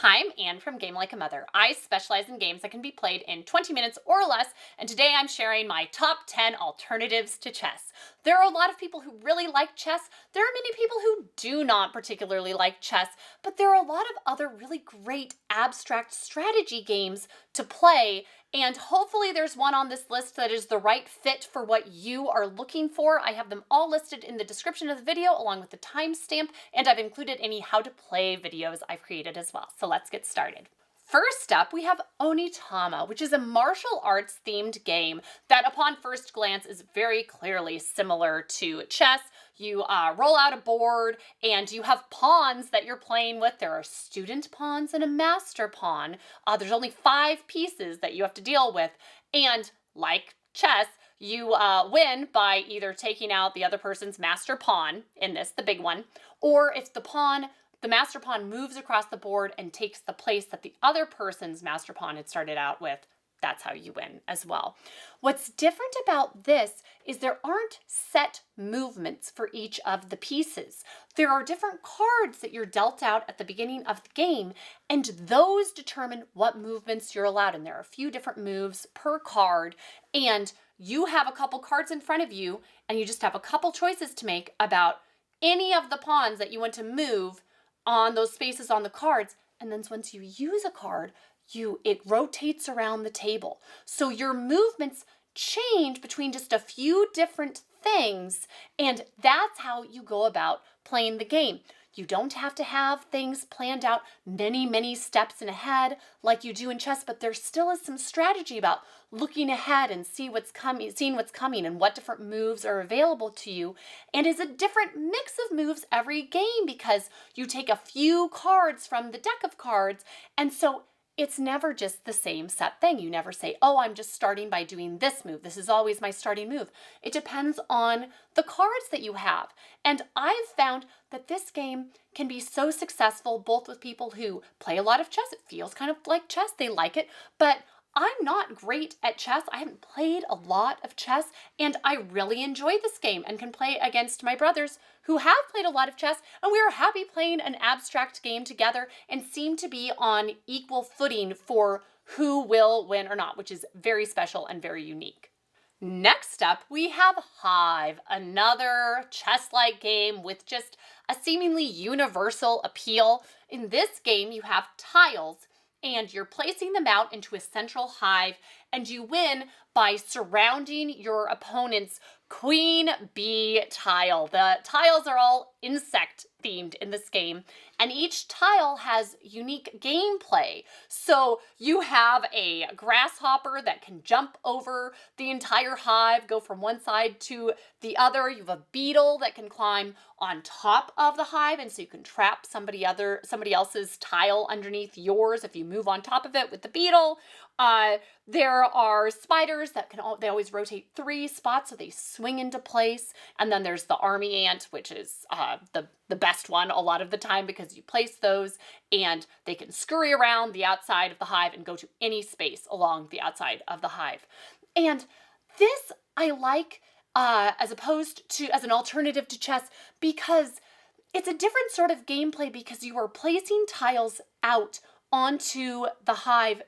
Hi, I'm Anne from Game Like a Mother. I specialize in games that can be played in 20 minutes or less, and today I'm sharing my top 10 alternatives to chess. There are a lot of people who really like chess. There are many people who do not particularly like chess, but there are a lot of other really great abstract strategy games to play, and hopefully there's one on this list that is the right fit for what you are looking for. I have them all listed in the description of the video along with the timestamp, and I've included any how to play videos I've created as well. So let's get started. First up, we have Onitama, which is a martial arts themed game that upon first glance is very clearly similar to chess. You roll out a board and you have pawns that you're playing with. There are student pawns and a master pawn. There's only 5 pieces that you have to deal with. And like chess, you win by either taking out the other person's master pawn, in this, the big one, or if the master pawn moves across the board and takes the place that the other person's master pawn had started out with, that's how you win as well. What's different about this is there aren't set movements for each of the pieces. There are different cards that you're dealt out at the beginning of the game, and those determine what movements you're allowed. And there are a few different moves per card, and you have a couple cards in front of you, and you just have a couple choices to make about any of the pawns that you want to move on those spaces on the cards. And then once you use a card, it rotates around the table. So your movements change between just a few different things, and that's how you go about playing the game. You don't have to have things planned out many steps in ahead like you do in chess, but there still is some strategy about looking ahead and seeing what's coming and what different moves are available to you. And it's a different mix of moves every game because you take a few cards from the deck of cards, and so it's never just the same set thing. You never say, oh, I'm just starting by doing this move. This is always my starting move. It depends on the cards that you have. And I've found that this game can be so successful both with people who play a lot of chess. It feels kind of like chess. They like it. But I'm not great at chess. I haven't played a lot of chess, and I really enjoy this game and can play against my brothers who have played a lot of chess, and we are happy playing an abstract game together and seem to be on equal footing for who will win or not, which is very special and very unique. Next up, we have Hive, another chess-like game with just a seemingly universal appeal. In this game, you have tiles, and you're placing them out into a central hive, and you win by surrounding your opponent's queen bee tile. The tiles are all insect themed in this game, and each tile has unique gameplay. So you have a grasshopper that can jump over the entire hive, go from one side to the other. You have a beetle that can climb on top of the hive, and so you can trap somebody else's tile underneath yours if you move on top of it with the beetle. There are spiders that they always rotate 3 spots so they swing into place. And then there's the army ant, which is the best one a lot of the time because you place those and they can scurry around the outside of the hive and go to any space along the outside of the hive. And this I like as an alternative to chess because it's a different sort of gameplay because you are placing tiles out onto the hive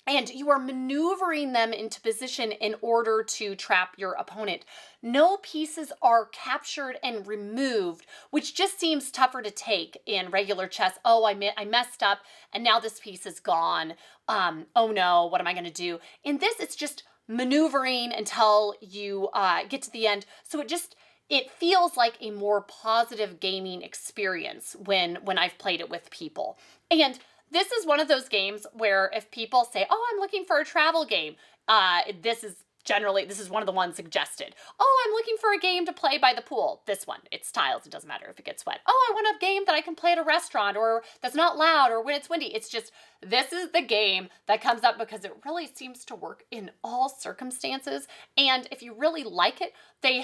and you are maneuvering them into position in order to trap your opponent. No pieces are captured and removed, which just seems tougher to take in regular chess. Oh, I messed up, and now this piece is gone. Oh no, what am I going to do? In this, it's just maneuvering until you get to the end. So it feels like a more positive gaming experience when I've played it with people. And this is one of those games where if people say, oh, I'm looking for a travel game, this is one of the ones suggested. Oh, I'm looking for a game to play by the pool. This one, it's tiles. It doesn't matter if it gets wet. Oh, I want a game that I can play at a restaurant or that's not loud or when it's windy. It's just, this is the game that comes up because it really seems to work in all circumstances. And if you really like it, they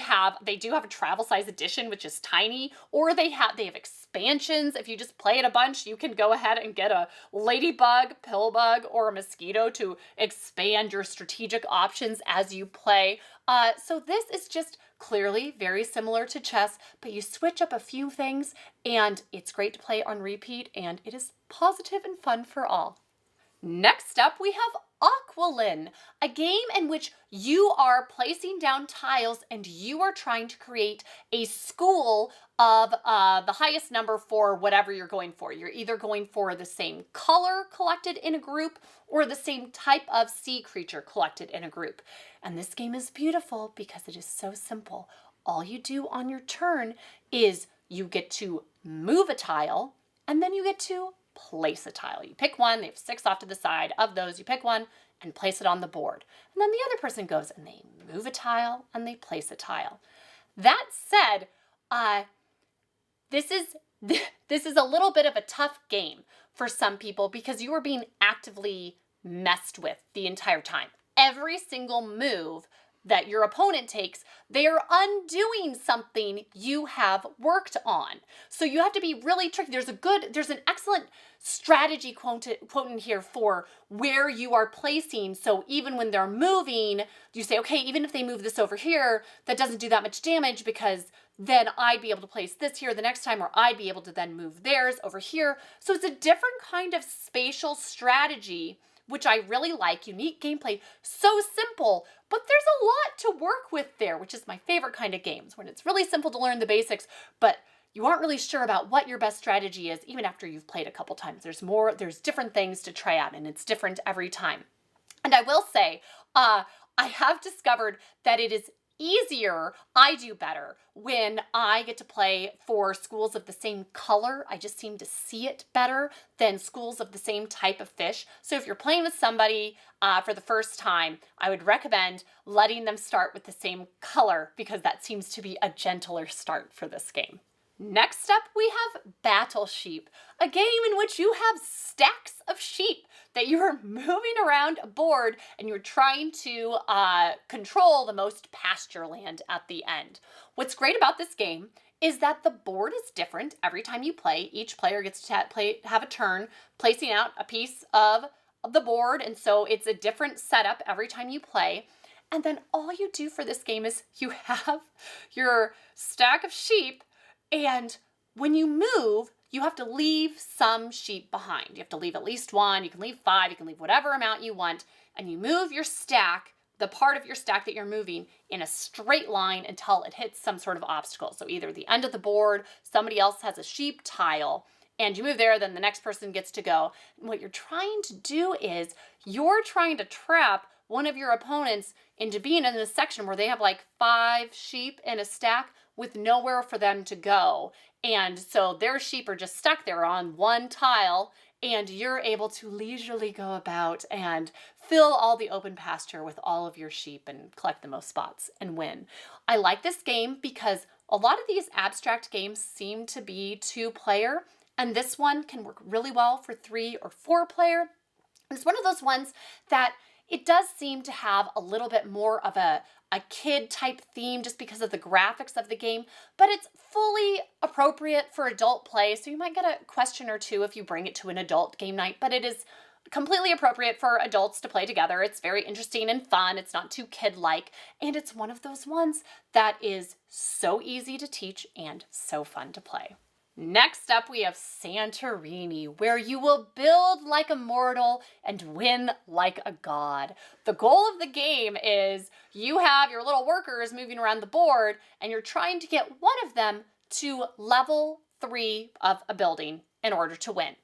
do have a travel size edition, which is tiny, or they have expansions. If you just play it a bunch, you can go ahead and get a ladybug, pillbug, or a mosquito to expand your strategic options as you play. So this is just clearly very similar to chess, but you switch up a few things and it's great to play on repeat and it is positive and fun for all. Next up, we have Aqualin, a game in which you are placing down tiles and you are trying to create a school of the highest number for whatever you're going for. You're either going for the same color collected in a group or the same type of sea creature collected in a group. And this game is beautiful because it is so simple. All you do on your turn is you get to move a tile and then you get to place a tile. You pick one, they have 6 off to the side. Of those, you pick one and place it on the board. And then the other person goes and they move a tile and they place a tile. That said, this is a little bit of a tough game for some people because you are being actively messed with the entire time. Every single move that your opponent takes, they are undoing something you have worked on. So you have to be really tricky. There's an excellent strategy quote in here for where you are placing. So even when they're moving, you say, okay, even if they move this over here, that doesn't do that much damage because then I'd be able to place this here the next time, or I'd be able to then move theirs over here. So it's a different kind of spatial strategy, which I really like. Unique gameplay, so simple, but there's a lot to work with there, which is my favorite kind of games, when it's really simple to learn the basics, but you aren't really sure about what your best strategy is, even after you've played a couple times. There's different things to try out, and it's different every time. And I will say, I have discovered that it is easier, I do better when I get to play for schools of the same color. I just seem to see it better than schools of the same type of fish. So if you're playing with somebody for the first time, I would recommend letting them start with the same color because that seems to be a gentler start for this game. Next up, we have Battle Sheep, a game in which you have stacks of sheep that you are moving around a board and you're trying to control the most pasture land at the end. What's great about this game is that the board is different every time you play. Each player gets to have a turn placing out a piece of the board, and so it's a different setup every time you play. And then all you do for this game is you have your stack of sheep, and when you move, you have to leave some sheep behind. You have to leave at least one. You can leave 5. You can leave whatever amount you want. And you move your stack, the part of your stack that you're moving, in a straight line until it hits some sort of obstacle. So either the end of the board, somebody else has a sheep tile, and you move there, then the next person gets to go. And what you're trying to do is you're trying to trap one of your opponents into being in a section where they have like 5 sheep in a stack with nowhere for them to go. And so their sheep are just stuck there on one tile, and you're able to leisurely go about and fill all the open pasture with all of your sheep and collect the most spots and win. I like this game because a lot of these abstract games seem to be 2-player, and this one can work really well for 3 or 4-player. It's one of those ones that it does seem to have a little bit more of a kid type theme just because of the graphics of the game, but it's fully appropriate for adult play. So you might get a question or two if you bring it to an adult game night, but it is completely appropriate for adults to play together. It's very interesting and fun. It's not too kid-like, and it's one of those ones that is so easy to teach and so fun to play. Next up, we have Santorini, where you will build like a mortal and win like a god. The goal of the game is you have your little workers moving around the board, and you're trying to get one of them to level 3 of a building in order to win.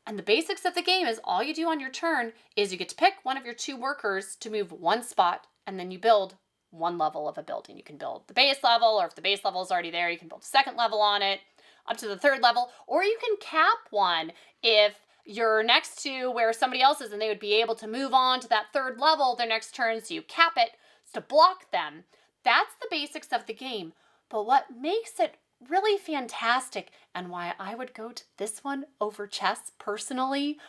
And the basics of the game is all you do on your turn is you get to pick one of your 2 workers to move 1 spot, and then you build 1 level of a building. You can build the base level, or if the base level is already there, you can build a 2nd level on it, up to the 3rd level, or you can cap one if you're next to where somebody else is and they would be able to move on to that 3rd level their next turn, so you cap it to block them. That's the basics of the game, but what makes it really fantastic and why I would go to this one over chess personally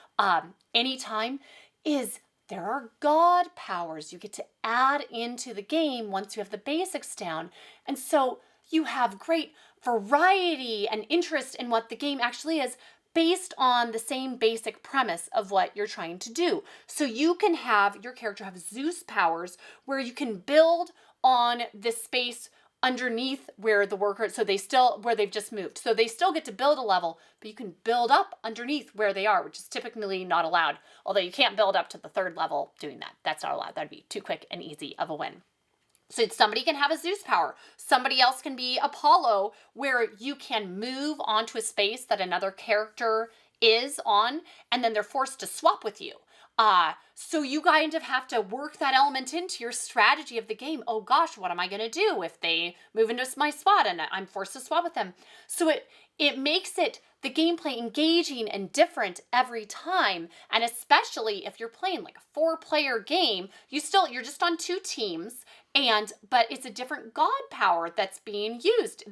anytime is there are god powers you get to add into the game once you have the basics down, and so you have great variety and interest in what the game actually is based on the same basic premise of what you're trying to do. So you can have your character have Zeus powers where you can build on this space underneath where the workers, so they still, where they've just moved. So they still get to build a level, but you can build up underneath where they are, which is typically not allowed. Although you can't build up to the 3rd level doing that. That's not allowed. That'd be too quick and easy of a win. So somebody can have a Zeus power. Somebody else can be Apollo, where you can move onto a space that another character is on, and then they're forced to swap with you. So you kind of have to work that element into your strategy of the game. Oh gosh, what am I going to do if they move into my spot and I'm forced to swap with them? So it makes it, the gameplay, engaging and different every time. And especially if you're playing like a 4-player game, you're just on 2 teams, but it's a different god power that's being used.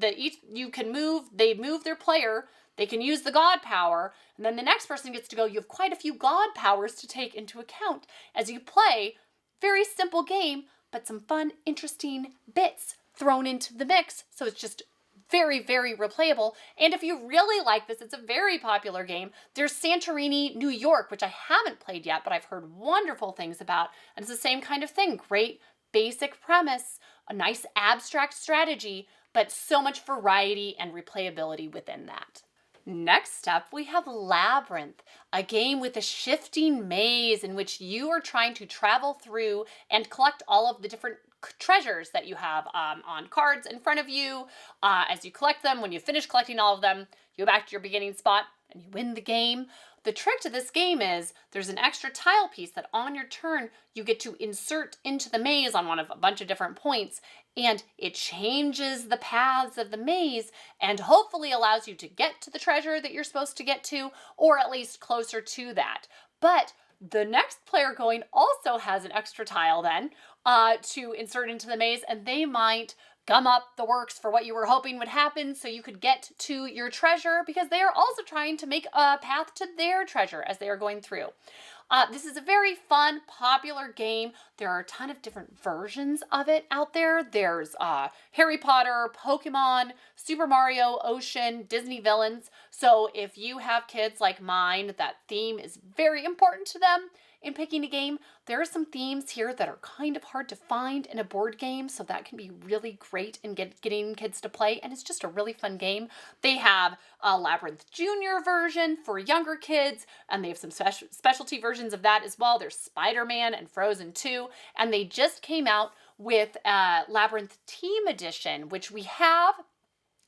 You can move, they move their player, they can use the god power, and then the next person gets to go. You have quite a few god powers to take into account as you play. Very simple game, but some fun, interesting bits thrown into the mix. So it's just very, very replayable. And if you really like this, it's a very popular game. There's Santorini, New York, which I haven't played yet, but I've heard wonderful things about. And it's the same kind of thing. Great basic premise, a nice abstract strategy, but so much variety and replayability within that. Next up, we have Labyrinth, a game with a shifting maze in which you are trying to travel through and collect all of the different treasures that you have on cards in front of you. As you collect them, when you finish collecting all of them, you go back to your beginning spot and you win the game. The trick to this game is there's an extra tile piece that on your turn you get to insert into the maze on one of a bunch of different points, and it changes the paths of the maze and hopefully allows you to get to the treasure that you're supposed to get to, or at least closer to that. But the next player going also has an extra tile then to insert into the maze, and they might gum up the works for what you were hoping would happen so you could get to your treasure, because they are also trying to make a path to their treasure as they are going through. This is a very fun, popular game. There are a ton of different versions of it out there. There's Harry Potter, Pokemon, Super Mario, Ocean, Disney villains. So if you have kids like mine, that theme is very important to them in picking a game. There are some themes here that are kind of hard to find in a board game, so that can be really great in getting kids to play, and it's just a really fun game. They have a Labyrinth Junior version for younger kids, and they have some specialty versions of that as well. There's Spider-Man and Frozen 2, and they just came out with Labyrinth Team Edition, which we have,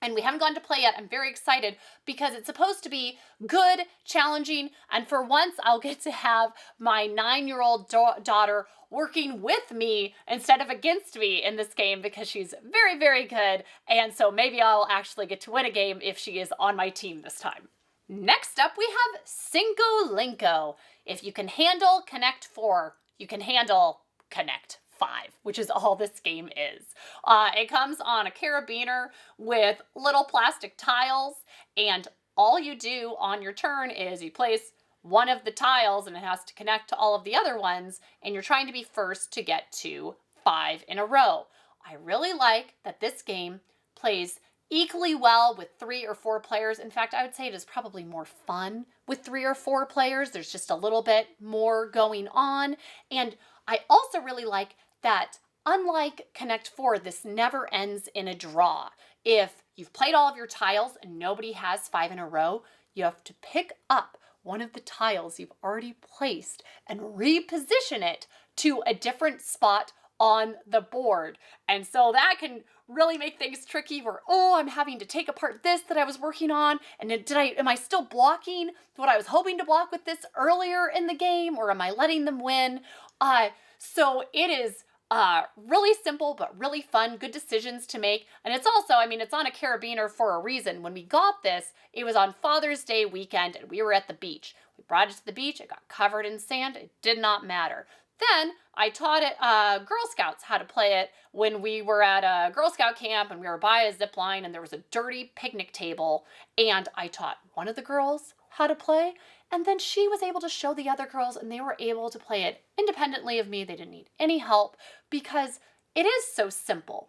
and we haven't gone to play yet. I'm very excited because it's supposed to be good, challenging, and for once I'll get to have my 9-year-old daughter working with me instead of against me in this game, because she's very, very good, and so maybe I'll actually get to win a game if she is on my team this time. Next up, we have Cinco Linko. If you can handle Connect 4, you can handle Connect 5, which is all this game is. It comes on a carabiner with little plastic tiles, and all you do on your turn is you place one of the tiles and it has to connect to all of the other ones, and you're trying to be first to get to 5 in a row. I really like that this game plays equally well with 3 or 4 players. In fact, I would say it is probably more fun with 3 or 4 players. There's just a little bit more going on. And I also really like that, unlike Connect 4, this never ends in a draw. If you've played all of your tiles and nobody has 5 in a row, you have to pick up one of the tiles you've already placed and reposition it to a different spot on the board. And so that can really make things tricky where, oh, I'm having to take apart this that I was working on, and am I still blocking what I was hoping to block with this earlier in the game, or am I letting them win? So it is really simple, but really fun, good decisions to make. And it's also, it's on a carabiner for a reason. When we got this, it was on Father's Day weekend and we were at the beach. We brought it to the beach, it got covered in sand, it did not matter. Then I taught it Girl Scouts how to play it when we were at a Girl Scout camp and we were by a zip line and there was a dirty picnic table, and I taught one of the girls how to play, and then she was able to show the other girls and they were able to play it independently of me. They didn't need any help because it is so simple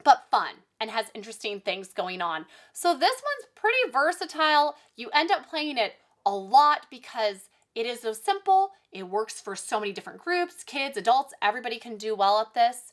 but fun and has interesting things going on. So this one's pretty versatile. You end up playing it a lot because it is so simple. It works for so many different groups, kids, adults, everybody can do well at this.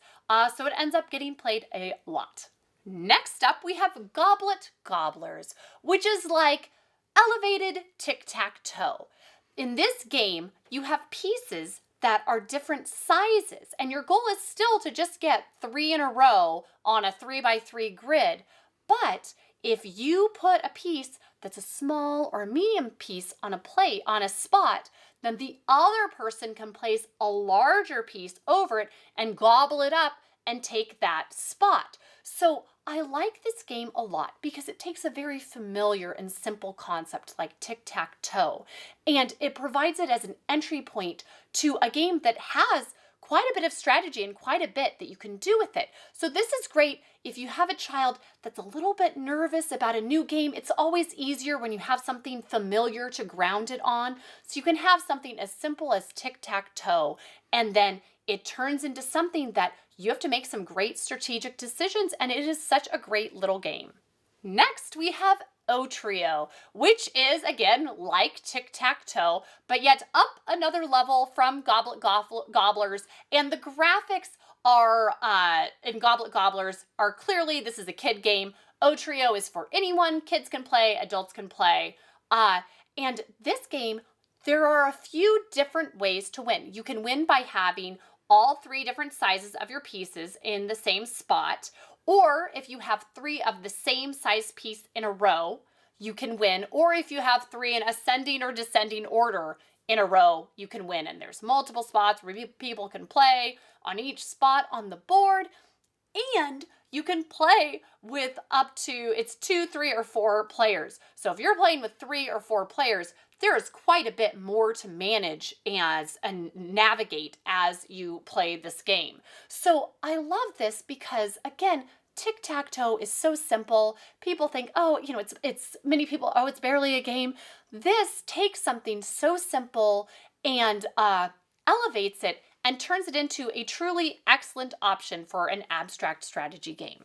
So it ends up getting played a lot. Next up, we have Gobblet Gobblers, which is like elevated tic-tac-toe. In this game, you have pieces that are different sizes, and your goal is still to just get 3 in a row on a 3x3 grid. But if you put a piece that's a small or a medium piece on a plate, on a spot, then the other person can place a larger piece over it and gobble it up and take that spot. So I like this game a lot because it takes a very familiar and simple concept like tic-tac-toe, and it provides it as an entry point to a game that has quite a bit of strategy and quite a bit that you can do with it. So this is great if you have a child that's a little bit nervous about a new game. It's always easier when you have something familiar to ground it on. So you can have something as simple as tic-tac-toe, and then it turns into something that you have to make some great strategic decisions, and it is such a great little game. Next, we have Otrio, which is, again, like tic-tac-toe, but yet up another level from Gobblet Gobblers, and the graphics are, in Gobblet Gobblers, are clearly, this is a kid game. Otrio is for anyone. Kids can play, adults can play. And this game, there are a few different ways to win. You can win by having all 3 different sizes of your pieces in the same spot, or if you have 3 of the same size piece in a row, you can win, or if you have 3 in ascending or descending order in a row, you can win. And there's multiple spots where people can play on each spot on the board, and you can play with up to, it's 2, 3, or 4 players. So if you're playing with 3 or 4 players, there is quite a bit more to manage and navigate as you play this game. So I love this because, again, tic-tac-toe is so simple. People think, oh, many people, oh, it's barely a game. This takes something so simple and elevates it and turns it into a truly excellent option for an abstract strategy game.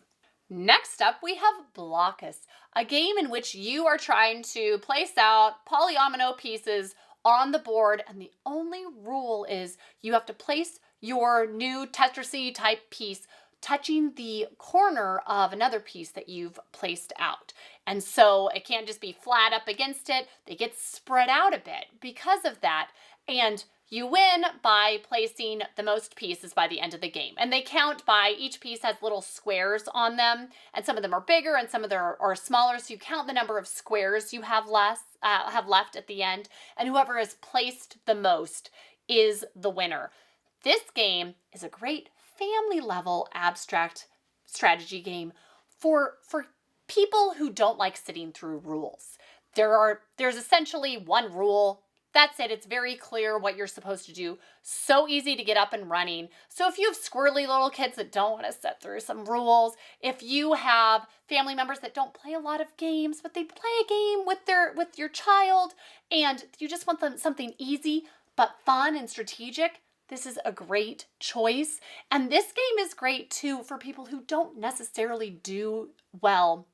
Next up, we have Blokus, a game in which you are trying to place out polyomino pieces on the board, and the only rule is you have to place your new Tetrisy type piece touching the corner of another piece that you've placed out. And so it can't just be flat up against it. They get spread out a bit because of that. And you win by placing the most pieces by the end of the game. And they count by, each piece has little squares on them, and some of them are bigger and some of them are smaller. So you count the number of squares you have left at the end, and whoever has placed the most is the winner. This game is a great family level abstract strategy game for people who don't like sitting through rules. There's essentially one rule. That's it. It's very clear what you're supposed to do. So easy to get up and running. So if you have squirrely little kids that don't want to sit through some rules, if you have family members that don't play a lot of games, but they play a game with your child, and you just want them something easy but fun and strategic, this is a great choice. And this game is great too for people who don't necessarily do well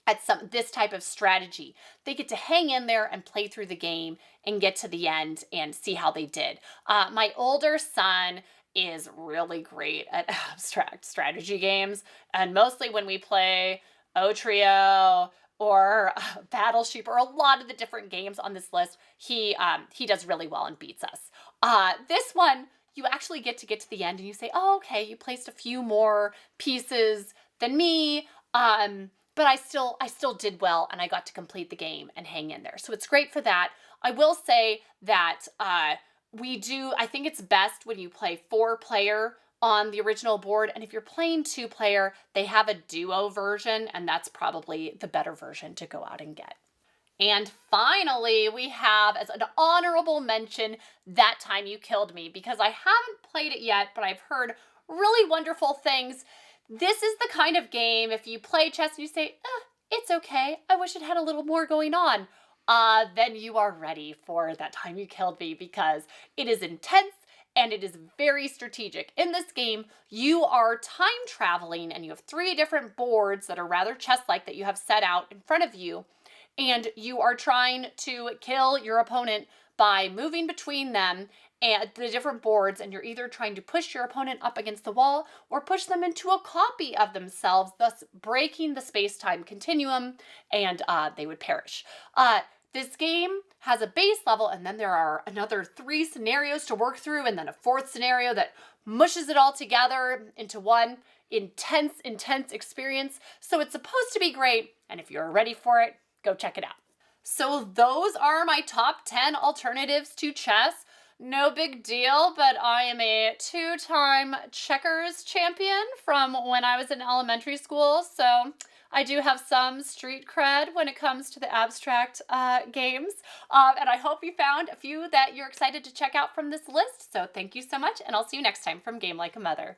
at this type of strategy. They get to hang in there and play through the game and get to the end and see how they did. My older son is really great at abstract strategy games, and mostly when we play Otrio or Battleship or a lot of the different games on this list, he does really well and beats us. This one, you actually get to the end and you say, oh, okay, you placed a few more pieces than me, but I still did well, and I got to complete the game and hang in there. So it's great for that. I will say that I think it's best when you play 4-player on the original board, and if you're playing 2-player, they have a duo version, and that's probably the better version to go out and get. And finally, we have, as an honorable mention, That Time You Killed Me, because I haven't played it yet, but I've heard really wonderful things. This is the kind of game, if you play chess and you say, it's okay, I wish it had a little more going on, then you are ready for That Time You Killed Me, because it is intense and it is very strategic. In this game, you are time traveling, and you have 3 different boards that are rather chess-like that you have set out in front of you, and you are trying to kill your opponent by moving between them and the different boards, and you're either trying to push your opponent up against the wall or push them into a copy of themselves, thus breaking the space-time continuum, and they would perish. This game has a base level, and then there are another 3 scenarios to work through, and then a 4th scenario that mushes it all together into one intense experience. So it's supposed to be great, and if you're ready for it, go check it out. So those are my top 10 alternatives to chess. No big deal, but I am a 2-time checkers champion from when I was in elementary school, so I do have some street cred when it comes to the abstract games, and I hope you found a few that you're excited to check out from this list. So thank you so much, and I'll see you next time from Game Like a Mother.